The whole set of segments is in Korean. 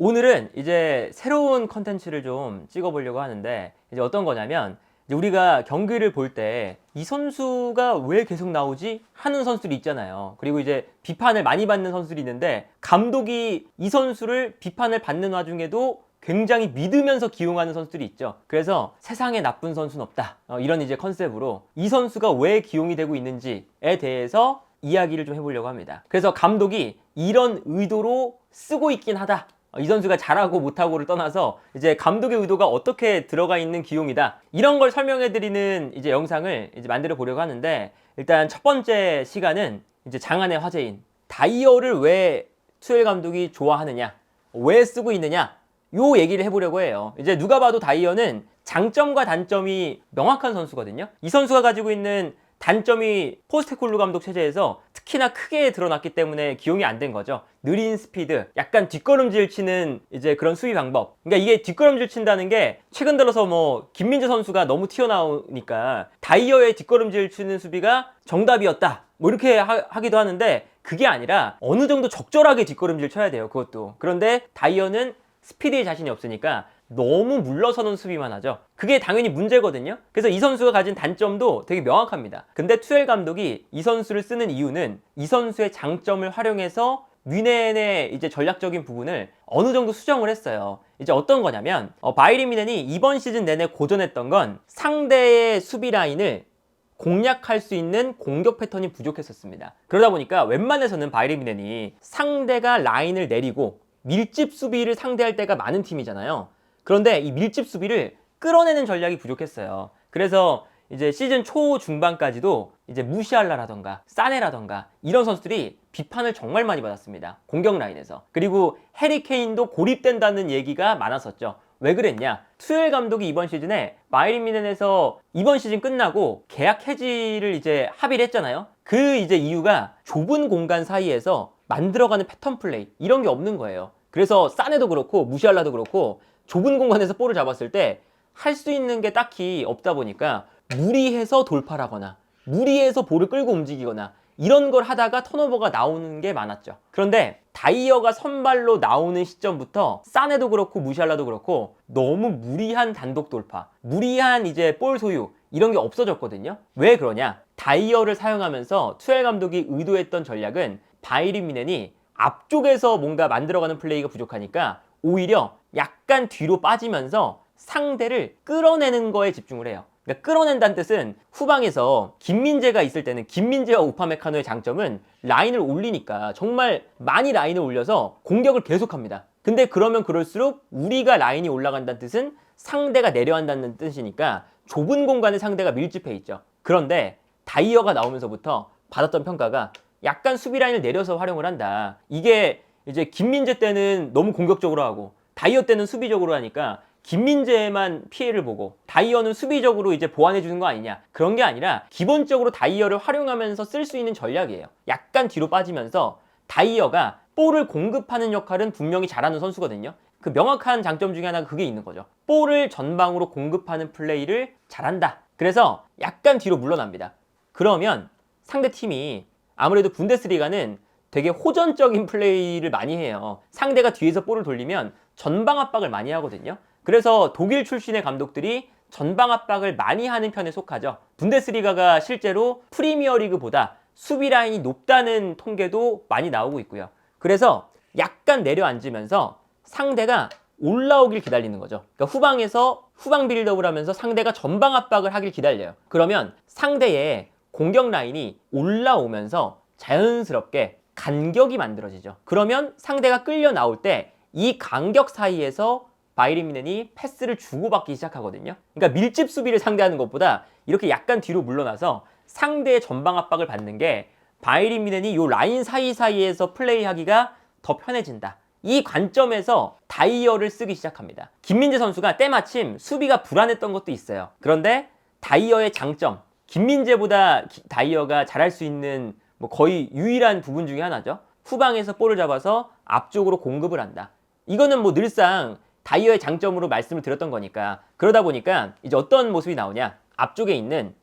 오늘은 이제 새로운 컨텐츠를 좀 찍어보려고 하는데, 이제 어떤 거냐면, 이제 우리가 경기를 볼 때 이 선수가 왜 계속 나오지? 하는 선수들이 있잖아요. 그리고 이제 비판을 많이 받는 선수들이 있는데, 감독이 이 선수를 비판을 받는 와중에도 굉장히 믿으면서 기용하는 선수들이 있죠. 그래서 세상에 나쁜 선수는 없다. 이런 이제 컨셉으로 이 선수가 왜 기용이 되고 있는지에 대해서 이야기를 좀 해보려고 합니다. 그래서 감독이 이런 의도로 쓰고 있긴 하다. 이 선수가 잘하고 못하고를 떠나서 이제 감독의 의도가 어떻게 들어가 있는 기용이다. 이런 걸 설명해 드리는 이제 영상을 이제 만들어 보려고 하는데, 일단 첫 번째 시간은 이제 장안의 화제인 다이어를 왜 투엘 감독이 좋아하느냐, 왜 쓰고 있느냐, 요 얘기를 해보려고 해요. 이제 누가 봐도 다이어는 장점과 단점이 명확한 선수거든요. 이 선수가 가지고 있는 단점이 포스테콜루 감독 체제에서 특히나 크게 드러났기 때문에 기용이 안 된 거죠. 느린 스피드, 약간 뒷걸음질 치는 이제 그런 수비 방법. 그러니까 이게 뒷걸음질 친다는 게 최근 들어서 뭐 김민재 선수가 너무 튀어나오니까 다이어의 뒷걸음질 치는 수비가 정답이었다, 뭐 이렇게 하기도 하는데, 그게 아니라 어느 정도 적절하게 뒷걸음질 쳐야 돼요, 그것도. 그런데 다이어는 스피드에 자신이 없으니까 너무 물러서는 수비만 하죠. 그게 당연히 문제거든요. 그래서 이 선수가 가진 단점도 되게 명확합니다. 근데 투엘 감독이 이 선수를 쓰는 이유는 이 선수의 장점을 활용해서 뮌헨의 이제 전략적인 부분을 어느 정도 수정을 했어요. 이제 어떤 거냐면 바이에른 뮌헨이 이번 시즌 내내 고전했던 건 상대의 수비 라인을 공략할 수 있는 공격 패턴이 부족했었습니다. 그러다 보니까 웬만해서는 바이에른 뮌헨이 상대가 라인을 내리고 밀집 수비를 상대할 때가 많은 팀이잖아요. 그런데 이 밀집 수비를 끌어내는 전략이 부족했어요. 그래서 이제 시즌 초 중반까지도 이제 무시알라라던가 사네라던가 이런 선수들이 비판을 정말 많이 받았습니다. 공격 라인에서. 그리고 해리 케인도 고립된다는 얘기가 많았었죠. 왜 그랬냐? 투엘 감독이 이번 시즌에 바이에른 뮌헨에서 이번 시즌 끝나고 계약 해지를 이제 합의를 했잖아요. 그 이제 이유가 좁은 공간 사이에서 만들어가는 패턴 플레이, 이런 게 없는 거예요. 그래서 사네도 그렇고 무시알라도 그렇고 좁은 공간에서 볼을 잡았을 때 할 수 있는 게 딱히 없다 보니까 무리해서 돌파를 하거나 무리해서 볼을 끌고 움직이거나 이런 걸 하다가 턴오버가 나오는 게 많았죠. 그런데 다이어가 선발로 나오는 시점부터 사네도 그렇고 무시알라도 그렇고 너무 무리한 단독 돌파, 무리한 이제 볼 소유, 이런 게 없어졌거든요. 왜 그러냐? 다이어를 사용하면서 투엘 감독이 의도했던 전략은 바이에른 뮌헨이 앞쪽에서 뭔가 만들어가는 플레이가 부족하니까 오히려 약간 뒤로 빠지면서 상대를 끌어내는 거에 집중을 해요. 그러니까 끌어낸다는 뜻은 후방에서 김민재가 있을 때는 김민재와 우파메카노의 장점은 라인을 올리니까 정말 많이 라인을 올려서 공격을 계속합니다. 근데 그러면 그럴수록 우리가 라인이 올라간다는 뜻은 상대가 내려간다는 뜻이니까 좁은 공간에 상대가 밀집해 있죠. 그런데 다이어가 나오면서부터 받았던 평가가 약간 수비 라인을 내려서 활용을 한다. 이게 이제 김민재 때는 너무 공격적으로 하고 다이어 때는 수비적으로 하니까 김민재만 피해를 보고 다이어는 수비적으로 이제 보완해 주는 거 아니냐, 그런 게 아니라 기본적으로 다이어를 활용하면서 쓸 수 있는 전략이에요. 약간 뒤로 빠지면서 다이어가 볼을 공급하는 역할은 분명히 잘하는 선수거든요. 그 명확한 장점 중에 하나가 그게 있는 거죠. 볼을 전방으로 공급하는 플레이를 잘한다. 그래서 약간 뒤로 물러납니다. 그러면 상대팀이, 아무래도 분데스리가는 되게 호전적인 플레이를 많이 해요. 상대가 뒤에서 볼을 돌리면 전방 압박을 많이 하거든요. 그래서 독일 출신의 감독들이 전방 압박을 많이 하는 편에 속하죠. 분데스리가가 실제로 프리미어리그보다 수비 라인이 높다는 통계도 많이 나오고 있고요. 그래서 약간 내려앉으면서 상대가 올라오길 기다리는 거죠. 그러니까 후방에서 후방 빌드업을 하면서 상대가 전방 압박을 하길 기다려요. 그러면 상대의 공격 라인이 올라오면서 자연스럽게 간격이 만들어지죠. 그러면 상대가 끌려 나올 때 이 간격 사이에서 바이에른 뮌헨이 패스를 주고받기 시작하거든요. 그러니까 밀집 수비를 상대하는 것보다 이렇게 약간 뒤로 물러나서 상대의 전방 압박을 받는 게 바이에른 뮌헨이 이 라인 사이사이에서 플레이하기가 더 편해진다. 이 관점에서 다이어를 쓰기 시작합니다. 김민재 선수가 때마침 수비가 불안했던 것도 있어요. 그런데 다이어의 장점, 김민재보다 다이어가 잘할 수 있는 뭐 거의 유일한 부분 중에 하나죠. 후방에서 볼을 잡아서 앞쪽으로 공급을 한다. 이거는 뭐 늘상 다이어의 장점으로 말씀을 드렸던 거니까. 그러다 보니까 이제 어떤 모습이 나오냐, 앞쪽에 있는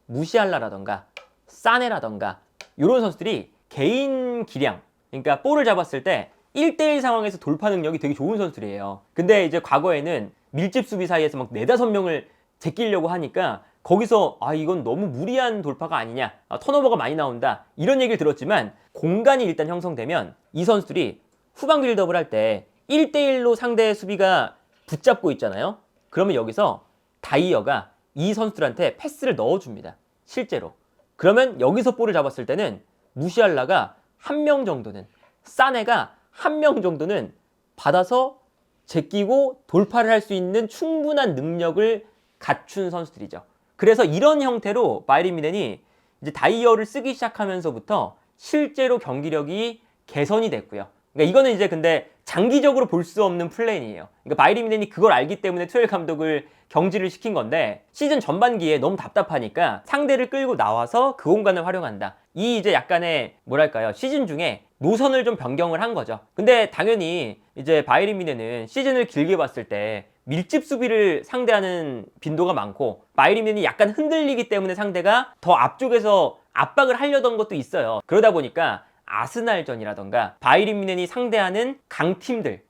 무시알라라던가 사네라던가 이런 선수들이 개인 기량, 그러니까 볼을 잡았을 때 1대1 상황에서 돌파 능력이 되게 좋은 선수들이에요. 근데 이제 과거에는 밀집 수비 사이에서 막 4-5명을 제끼려고 하니까 거기서 이건 너무 무리한 돌파가 아니냐, 턴오버가 많이 나온다, 이런 얘기를 들었지만 공간이 일단 형성되면 이 선수들이 후방 빌드업을 할 때 1대1로 상대의 수비가 붙잡고 있잖아요. 그러면 여기서 다이어가 이 선수들한테 패스를 넣어줍니다. 실제로. 그러면 여기서 볼을 잡았을 때는 무시알라가 한 명 정도는, 사네가 한 명 정도는 받아서 제끼고 돌파를 할 수 있는 충분한 능력을 갖춘 선수들이죠. 그래서 이런 형태로 바이에른 뮌헨이 이제 다이어를 쓰기 시작하면서부터 실제로 경기력이 개선이 됐고요. 그러니까 이거는 이제 근데 장기적으로 볼 수 없는 플랜이에요. 그러니까 바이에른 뮌헨이 그걸 알기 때문에 투엘 감독을 경질을 시킨 건데, 시즌 전반기에 너무 답답하니까 상대를 끌고 나와서 그 공간을 활용한다. 이 이제 약간의 뭐랄까요, 시즌 중에 노선을 좀 변경을 한 거죠. 근데 당연히 이제 바이에른 뮌헨은 시즌을 길게 봤을 때 밀집 수비를 상대하는 빈도가 많고, 바이에른 뮌헨이 약간 흔들리기 때문에 상대가 더 앞쪽에서 압박을 하려던 것도 있어요. 그러다 보니까 아스날전이라던가 바이에른 뮌헨이 상대하는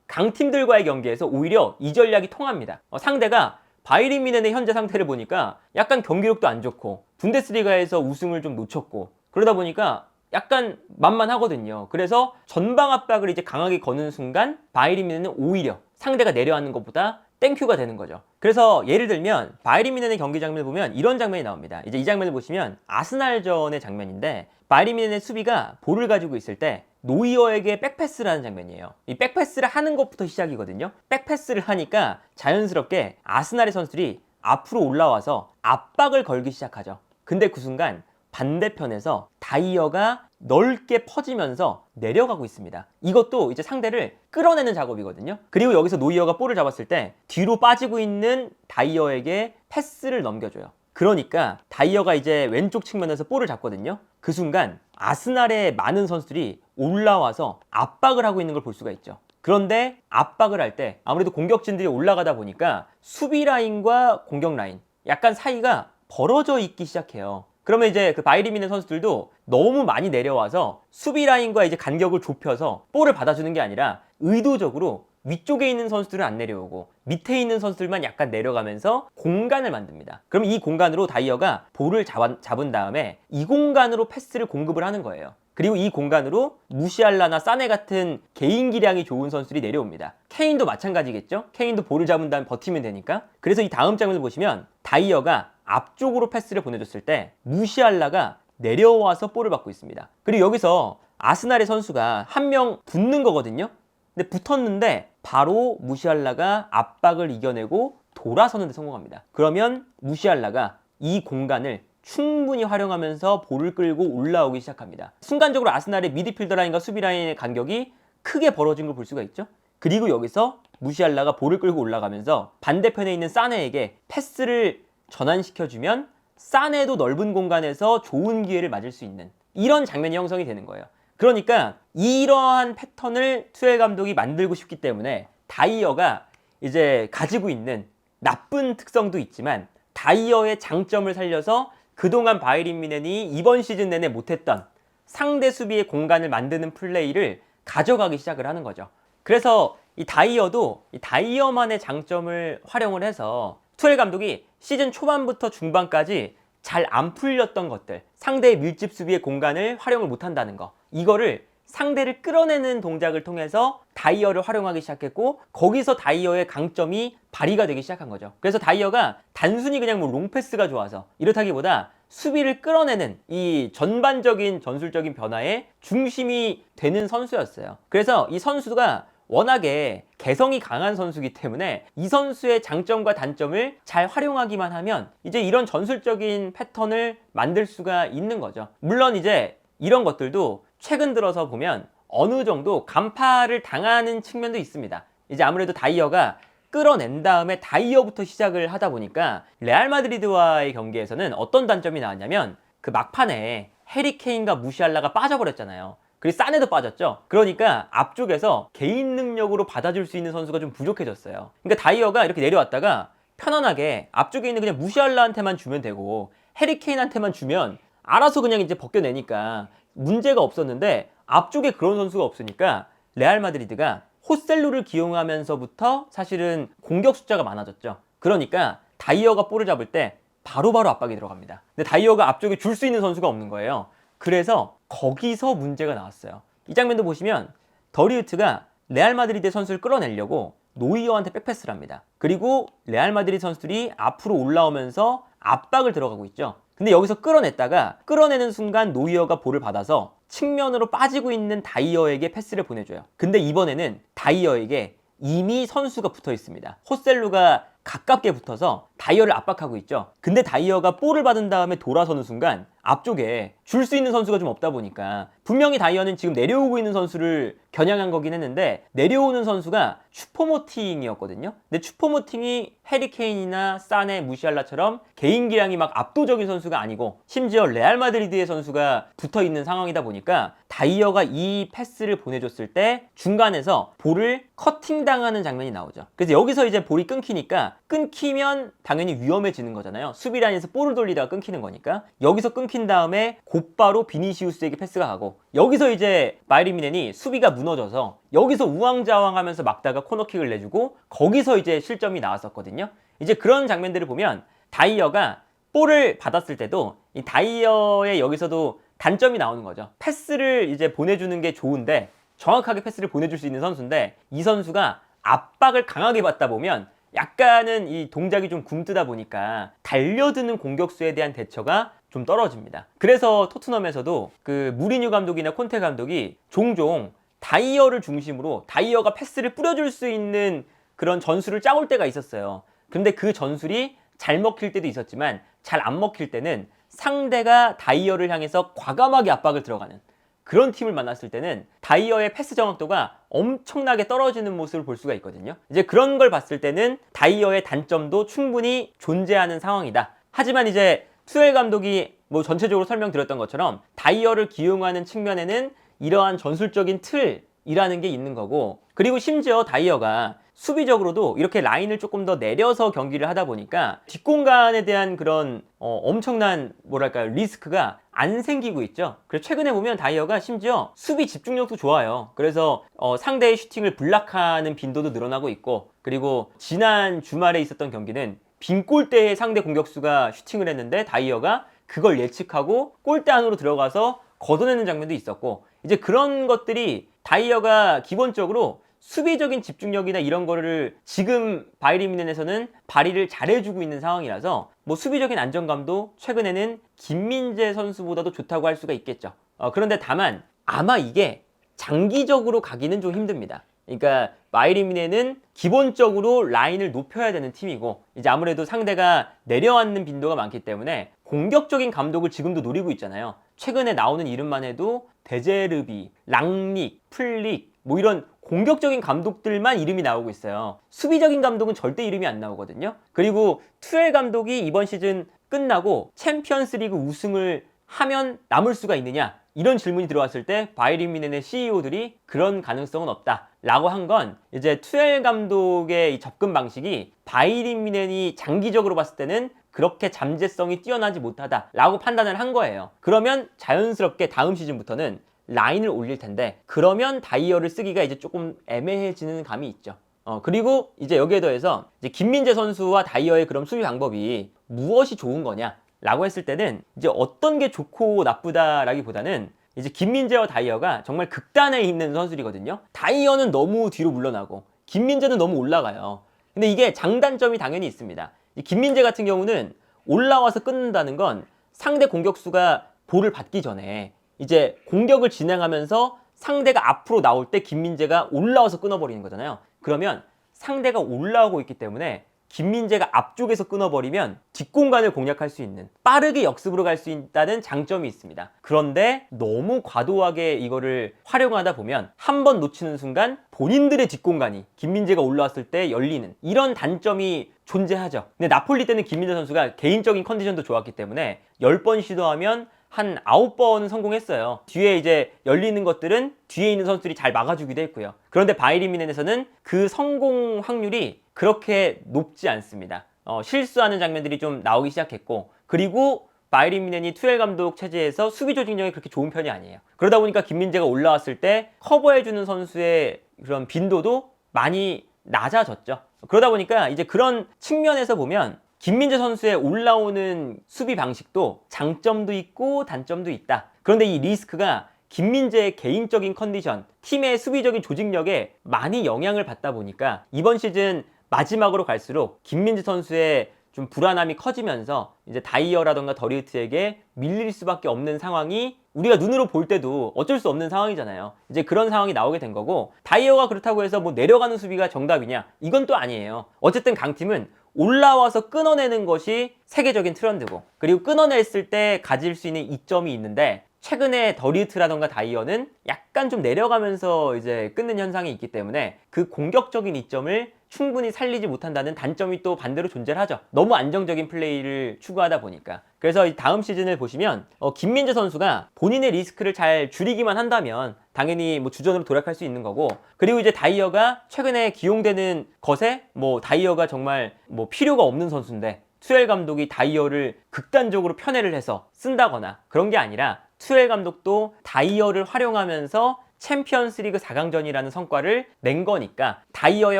강팀들과의 경기에서 오히려 이 전략이 통합니다. 상대가 바이에른 뮌헨의 현재 상태를 보니까 약간 경기력도 안 좋고 분데스리가에서 우승을 좀 놓쳤고, 그러다 보니까 약간 만만하거든요. 그래서 전방 압박을 이제 강하게 거는 순간 바이에른 뮌헨은 오히려 상대가 내려앉는 것보다 땡큐가 되는 거죠. 그래서 예를 들면 바이에른 뮌헨의 경기 장면을 보면 이런 장면이 나옵니다. 이제 이 장면을 보시면 아스날전의 장면인데, 바이에른 뮌헨의 수비가 볼을 가지고 있을 때 노이어에게 백패스를 하는 장면이에요. 이 백패스를 하는 것부터 시작이거든요. 백패스를 하니까 자연스럽게 아스날의 선수들이 앞으로 올라와서 압박을 걸기 시작하죠. 근데 그 순간 반대편에서 다이어가 넓게 퍼지면서 내려가고 있습니다. 이것도 이제 상대를 끌어내는 작업이거든요. 그리고 여기서 노이어가 볼을 잡았을 때 뒤로 빠지고 있는 다이어에게 패스를 넘겨줘요. 그러니까 다이어가 이제 왼쪽 측면에서 볼을 잡거든요. 그 순간 아스날의 많은 선수들이 올라와서 압박을 하고 있는 걸 볼 수가 있죠. 그런데 압박을 할 때 아무래도 공격진들이 올라가다 보니까 수비 라인과 공격 라인 약간 사이가 벌어져 있기 시작해요. 그러면 이제 그 바이에른 뮌헨 선수들도 너무 많이 내려와서 수비 라인과 이제 간격을 좁혀서 볼을 받아주는 게 아니라 의도적으로 위쪽에 있는 선수들은 안 내려오고 밑에 있는 선수들만 약간 내려가면서 공간을 만듭니다. 그럼 이 공간으로 다이어가 볼을 잡은 다음에 이 공간으로 패스를 공급을 하는 거예요. 그리고 이 공간으로 무시알라나 사네 같은 개인 기량이 좋은 선수들이 내려옵니다. 케인도 마찬가지겠죠? 케인도 볼을 잡은 다음에 버티면 되니까. 그래서 이 다음 장면을 보시면 다이어가 앞쪽으로 패스를 보내줬을 때 무시알라가 내려와서 볼을 받고 있습니다. 그리고 여기서 아스날의 선수가 한 명 붙는 거거든요. 근데 붙었는데 바로 무시알라가 압박을 이겨내고 돌아서는 데 성공합니다. 그러면 무시알라가 이 공간을 충분히 활용하면서 볼을 끌고 올라오기 시작합니다. 순간적으로 아스날의 미드필더 라인과 수비 라인의 간격이 크게 벌어진 걸 볼 수가 있죠. 그리고 여기서 무시알라가 볼을 끌고 올라가면서 반대편에 있는 사네에게 패스를 전환시켜주면 사네도 넓은 공간에서 좋은 기회를 맞을 수 있는 이런 장면이 형성이 되는 거예요. 그러니까 이러한 패턴을 투엘 감독이 만들고 싶기 때문에 다이어가 이제 가지고 있는 나쁜 특성도 있지만 다이어의 장점을 살려서 그동안 바이에른 뮌헨이 이번 시즌 내내 못했던 상대 수비의 공간을 만드는 플레이를 가져가기 시작을 하는 거죠. 그래서 이 다이어도 이 다이어만의 장점을 활용을 해서 투엘 감독이 시즌 초반부터 중반까지 잘 안 풀렸던 것들, 상대의 밀집 수비의 공간을 활용을 못한다는 거, 이거를 상대를 끌어내는 동작을 통해서 다이어를 활용하기 시작했고, 거기서 다이어의 강점이 발휘가 되기 시작한 거죠. 그래서 다이어가 단순히 그냥 뭐 롱패스가 좋아서 이렇다기보다 수비를 끌어내는 이 전반적인 전술적인 변화의 중심이 되는 선수였어요. 그래서 이 선수가 워낙에 개성이 강한 선수이기 때문에 이 선수의 장점과 단점을 잘 활용하기만 하면 이제 이런 전술적인 패턴을 만들 수가 있는 거죠. 물론 이제 이런 것들도 최근 들어서 보면 어느 정도 간파를 당하는 측면도 있습니다. 이제 아무래도 다이어가 끌어낸 다음에 다이어부터 시작을 하다 보니까 레알 마드리드와의 경기에서는 어떤 단점이 나왔냐면 그 막판에 해리 케인과 무시알라가 빠져버렸잖아요. 그리고 사네도 빠졌죠. 그러니까 앞쪽에서 개인 능력으로 받아줄 수 있는 선수가 좀 부족해졌어요. 그러니까 다이어가 이렇게 내려왔다가 편안하게 앞쪽에 있는 그냥 무시알라한테만 주면 되고 해리 케인한테만 주면 알아서 그냥 이제 벗겨내니까 문제가 없었는데, 앞쪽에 그런 선수가 없으니까 레알 마드리드가 호셀루를 기용하면서부터 사실은 공격 숫자가 많아졌죠. 그러니까 다이어가 볼을 잡을 때 바로바로 압박이 들어갑니다. 근데 다이어가 앞쪽에 줄 수 있는 선수가 없는 거예요. 그래서 거기서 문제가 나왔어요. 이 장면도 보시면 더리우트가 레알 마드리드 선수를 끌어내려고 노이어한테 백패스를 합니다. 그리고 레알 마드리드 선수들이 앞으로 올라오면서 압박을 들어가고 있죠. 근데 여기서 끌어내는 순간 노이어가 볼을 받아서 측면으로 빠지고 있는 다이어에게 패스를 보내줘요. 근데 이번에는 다이어에게 이미 선수가 붙어 있습니다. 호셀루가 가깝게 붙어서 다이어를 압박하고 있죠. 근데 다이어가 볼을 받은 다음에 돌아서는 순간 앞쪽에 줄 수 있는 선수가 좀 없다 보니까 분명히 다이어는 지금 내려오고 있는 선수를 겨냥한 거긴 했는데 내려오는 선수가 슈퍼모팅이었거든요. 근데 슈퍼모팅이 해리케인이나 사네, 무시알라처럼 개인 기량이 막 압도적인 선수가 아니고 심지어 레알 마드리드의 선수가 붙어 있는 상황이다 보니까 다이어가 이 패스를 보내줬을 때 중간에서 볼을 커팅당하는 장면이 나오죠. 그래서 여기서 이제 볼이 끊기니까 끊기면 당연히 위험해지는 거잖아요. 수비 라인에서 볼을 돌리다가 끊기는 거니까 여기서 끊긴 다음에 곧바로 비니시우스에게 패스가 가고 여기서 이제 바이에른 뮌헨이 수비가 무너져서 여기서 우왕좌왕하면서 막다가 코너킥을 내주고 거기서 이제 실점이 나왔었거든요. 이제 그런 장면들을 보면 다이어가 볼을 받았을 때도 이 다이어의 여기서도 단점이 나오는 거죠. 패스를 이제 보내주는 게 좋은데 정확하게 패스를 보내줄 수 있는 선수인데 이 선수가 압박을 강하게 받다 보면 약간은 이 동작이 좀 굼뜨다 보니까 달려드는 공격수에 대한 대처가 좀 떨어집니다. 그래서 토트넘에서도 그 무리뉴 감독이나 콘테 감독이 종종 다이어를 중심으로 다이어가 패스를 뿌려줄 수 있는 그런 전술을 짜올 때가 있었어요. 근데 그 전술이 잘 먹힐 때도 있었지만 잘 안 먹힐 때는 상대가 다이어를 향해서 과감하게 압박을 들어가는 그런 팀을 만났을 때는 다이어의 패스 정확도가 엄청나게 떨어지는 모습을 볼 수가 있거든요. 이제 그런 걸 봤을 때는 다이어의 단점도 충분히 존재하는 상황이다. 하지만 이제 투엘 감독이 뭐 전체적으로 설명드렸던 것처럼 다이어를 기용하는 측면에는 이러한 전술적인 틀이라는 게 있는 거고 그리고 심지어 다이어가 수비적으로도 이렇게 라인을 조금 더 내려서 경기를 하다 보니까 뒷공간에 대한 그런 엄청난 뭐랄까요 리스크가 안 생기고 있죠. 그래서 최근에 보면 다이어가 심지어 수비 집중력도 좋아요. 그래서 상대의 슈팅을 블락하는 빈도도 늘어나고 있고 그리고 지난 주말에 있었던 경기는 빈 골대에 상대 공격수가 슈팅을 했는데 다이어가 그걸 예측하고 골대 안으로 들어가서 걷어내는 장면도 있었고 이제 그런 것들이 다이어가 기본적으로 수비적인 집중력이나 이런 거를 지금 바이에른 뮌헨에서는 발휘를 잘해주고 있는 상황이라서 뭐 수비적인 안정감도 최근에는 김민재 선수보다도 좋다고 할 수가 있겠죠. 그런데 다만 아마 이게 장기적으로 가기는 좀 힘듭니다. 그러니까 바이에른 뮌헨은 기본적으로 라인을 높여야 되는 팀이고 이제 아무래도 상대가 내려앉는 빈도가 많기 때문에 공격적인 감독을 지금도 노리고 있잖아요. 최근에 나오는 이름만 해도 데제르비, 랑닉, 플릭 뭐 이런 공격적인 감독들만 이름이 나오고 있어요. 수비적인 감독은 절대 이름이 안 나오거든요. 그리고 투엘 감독이 이번 시즌 끝나고 챔피언스리그 우승을 하면 남을 수가 있느냐 이런 질문이 들어왔을 때 바이에른 뮌헨의 CEO들이 그런 가능성은 없다 라고 한 건 이제 투엘 감독의 이 접근 방식이 바이에른 뮌헨이 장기적으로 봤을 때는 그렇게 잠재성이 뛰어나지 못하다 라고 판단을 한 거예요. 그러면 자연스럽게 다음 시즌부터는 라인을 올릴 텐데 그러면 다이어를 쓰기가 이제 조금 애매해지는 감이 있죠. 그리고 이제 여기에 더해서 이제 김민재 선수와 다이어의 그런 수비 방법이 무엇이 좋은 거냐 라고 했을 때는 이제 어떤 게 좋고 나쁘다라기보다는 이제 김민재와 다이어가 정말 극단에 있는 선수들이거든요. 다이어는 너무 뒤로 물러나고 김민재는 너무 올라가요. 근데 이게 장단점이 당연히 있습니다. 이 김민재 같은 경우는 올라와서 끊는다는 건 상대 공격수가 볼을 받기 전에 이제 공격을 진행하면서 상대가 앞으로 나올 때 김민재가 올라와서 끊어버리는 거잖아요. 그러면 상대가 올라오고 있기 때문에 김민재가 앞쪽에서 끊어버리면 뒷공간을 공략할 수 있는 빠르게 역습으로 갈 수 있다는 장점이 있습니다. 그런데 너무 과도하게 이거를 활용하다 보면 한 번 놓치는 순간 본인들의 뒷공간이 김민재가 올라왔을 때 열리는 이런 단점이 존재하죠. 근데 나폴리 때는 김민재 선수가 개인적인 컨디션도 좋았기 때문에 10번 시도하면 한 9번 성공했어요. 뒤에 이제 열리는 것들은 뒤에 있는 선수들이 잘 막아주기도 했고요. 그런데 바이에른 뮌헨에서는 그 성공 확률이 그렇게 높지 않습니다. 실수하는 장면들이 좀 나오기 시작했고 그리고 바이에른 뮌헨이 투엘 감독 체제에서 수비 조직력이 그렇게 좋은 편이 아니에요. 그러다 보니까 김민재가 올라왔을 때 커버해주는 선수의 그런 빈도도 많이 낮아졌죠. 그러다 보니까 이제 그런 측면에서 보면 김민재 선수의 올라오는 수비 방식도 장점도 있고 단점도 있다. 그런데 이 리스크가 김민재의 개인적인 컨디션, 팀의 수비적인 조직력에 많이 영향을 받다 보니까 이번 시즌 마지막으로 갈수록 김민재 선수의 좀 불안함이 커지면서 이제 다이어라던가 더리우트에게 밀릴 수밖에 없는 상황이 우리가 눈으로 볼 때도 어쩔 수 없는 상황이잖아요. 이제 그런 상황이 나오게 된 거고, 다이어가 그렇다고 해서 뭐 내려가는 수비가 정답이냐? 이건 또 아니에요. 어쨌든 강팀은 올라와서 끊어내는 것이 세계적인 트렌드고, 그리고 끊어냈을 때 가질 수 있는 이점이 있는데, 최근에 더리우트라던가 다이어는 약간 좀 내려가면서 이제 끊는 현상이 있기 때문에 그 공격적인 이점을 충분히 살리지 못한다는 단점이 또 반대로 존재를 하죠. 너무 안정적인 플레이를 추구하다 보니까. 그래서 이 다음 시즌을 보시면 김민재 선수가 본인의 리스크를 잘 줄이기만 한다면 당연히 뭐 주전으로 도약할 수 있는 거고, 그리고 이제 다이어가 최근에 기용되는 것에 뭐 다이어가 정말 뭐 필요가 없는 선수인데 투엘 감독이 다이어를 극단적으로 편애를 해서 쓴다거나 그런 게 아니라, 투엘 감독도 다이어를 활용하면서 챔피언스 리그 4강전이라는 성과를 낸 거니까 다이어의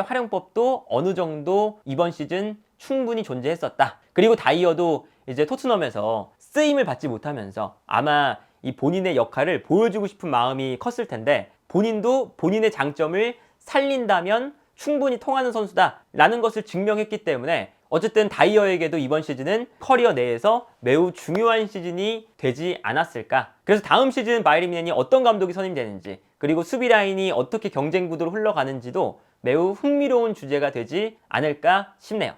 활용법도 어느 정도 이번 시즌 충분히 존재했었다. 그리고 다이어도 이제 토트넘에서 쓰임을 받지 못하면서 아마 이 본인의 역할을 보여주고 싶은 마음이 컸을 텐데, 본인도 본인의 장점을 살린다면 충분히 통하는 선수다 라는 것을 증명했기 때문에 어쨌든 다이어에게도 이번 시즌은 커리어 내에서 매우 중요한 시즌이 되지 않았을까. 그래서 다음 시즌 바이에른 뮌헨이 어떤 감독이 선임되는지, 그리고 수비 라인이 어떻게 경쟁 구도로 흘러가는지도 매우 흥미로운 주제가 되지 않을까 싶네요.